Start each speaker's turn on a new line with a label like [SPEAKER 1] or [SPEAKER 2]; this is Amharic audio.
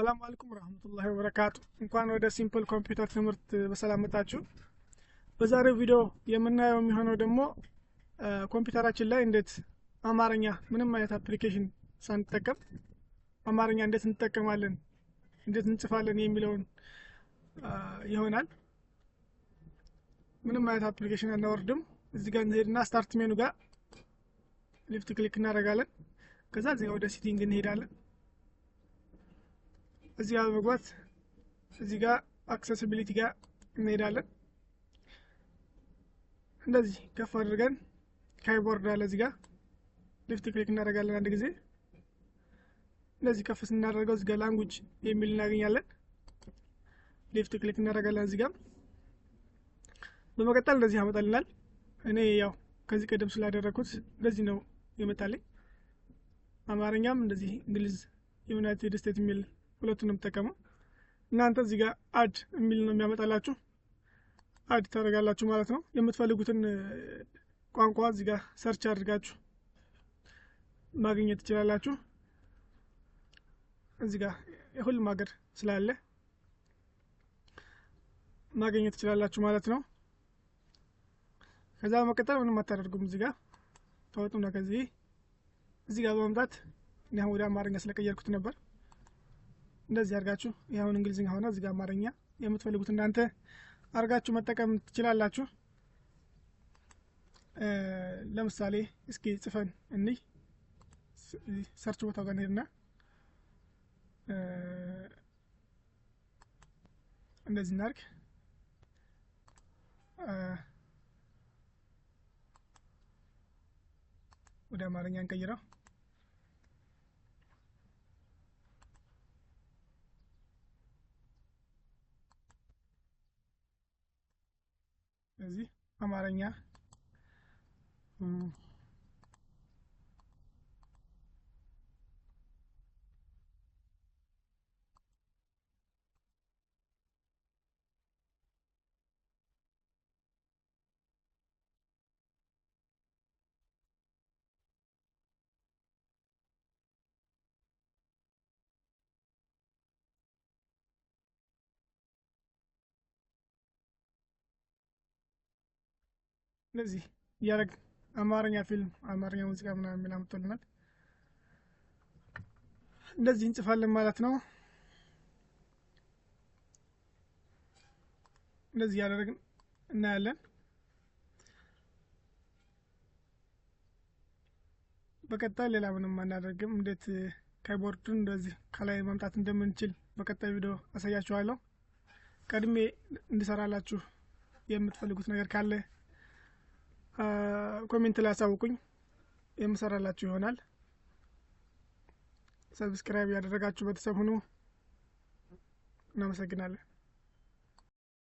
[SPEAKER 1] ሰላም አለይኩም ወራህመቱላሂ ወበረካቱ። እንኳን ወደ ሲምፕል ኮምፒውተር ትምህርት በሰላም መጣችሁ። በዛሬው ቪዲዮ የምናየው የሚሆነው ደግሞ ኮምፒውተራችን ላይ እንዴት አማርኛ ምንም አይነት አፕሊኬሽን ሳንጠቀም አማርኛ እንዴት እንጠቀማለን፣ እንዴት እንጽፋለን የሚለውን ይሆናል። ምንም አይነት አፕሊኬሽን አናወርድም። እዚህ ጋር እንሄድና ስታርት ሜኑ ጋር ሌፍት ክሊክ እናደርጋለን። ከዛ እዚህ ጋር ወደ ሴቲንግ እንሄዳለን። እዚህ ጋር በመግባት እዚህ ጋር አክሰሲቢሊቲ ጋር እንሄዳለን። እንደዚህ ከፍ አድርገን ኪቦርድ አለ እዚህ ጋር ሌፍት ክሊክ እናደርጋለን አንድ ጊዜ። እንደዚህ ከፍ ስናደርገው እዚህ ጋር ላንጉጅ የሚል እናገኛለን። ሌፍት ክሊክ እናደርጋለን እዚህ ጋር። በመቀጠል እንደዚህ ያመጣልናል። እኔ ያው ከዚህ ቀደም ስላደረኩት እንደዚህ ነው ይመጣልኝ። አማርኛም እንደዚህ እንግሊዝ ዩናይትድ ስቴትስ የሚል ሁለቱንም ተጠቀሙ። እናንተ እዚህ ጋር አድ የሚል ነው የሚያመጣላችሁ። አድ ታደርጋላችሁ ማለት ነው። የምትፈልጉትን ቋንቋ እዚህ ጋር ሰርች አድርጋችሁ ማግኘት ትችላላችሁ። እዚህ ጋር የሁሉም ሀገር ስላለ ማግኘት ትችላላችሁ ማለት ነው። ከዛ በመቀጠል ምንም አታደርጉም። እዚህ ጋር ተወጡና ከዚህ እዚህ ጋር በመምጣት እኔ አሁን ወደ አማርኛ ስለቀየርኩት ነበር። እንደዚህ አርጋችሁ ያሁን እንግሊዝኛ ሆነ እዚህ ጋር አማርኛ የምትፈልጉት እናንተ አርጋችሁ መጠቀም ትችላላችሁ። ለምሳሌ እስኪ ጽፈን እንይ። ሰርች ቦታው ጋር እንሄድና እንደዚህ እናርግ። ወደ አማርኛ እንቀይረው። እዚህ አማርኛ እንደዚህ ያረግ አማርኛ ፊልም አማርኛ ሙዚቃ ምናምን የሚል አምጥቶልናል። እንደዚህ እንጽፋለን ማለት ነው። እንደዚህ ያደረግን እናያለን። በቀጣይ ሌላ ምንም አናደርግም። እንዴት ኪቦርዱን እንደዚህ ከላይ ማምጣት እንደምንችል በቀጣይ ቪዲዮ አሳያችኋለሁ። ቀድሜ እንድሰራላችሁ የምትፈልጉት ነገር ካለ ኮሜንት ላይ አሳውቁኝ፣ የምሰራላችሁ ይሆናል። ሰብስክራይብ ያደረጋችሁ ቤተሰብ ሁኑ። እናመሰግናለን።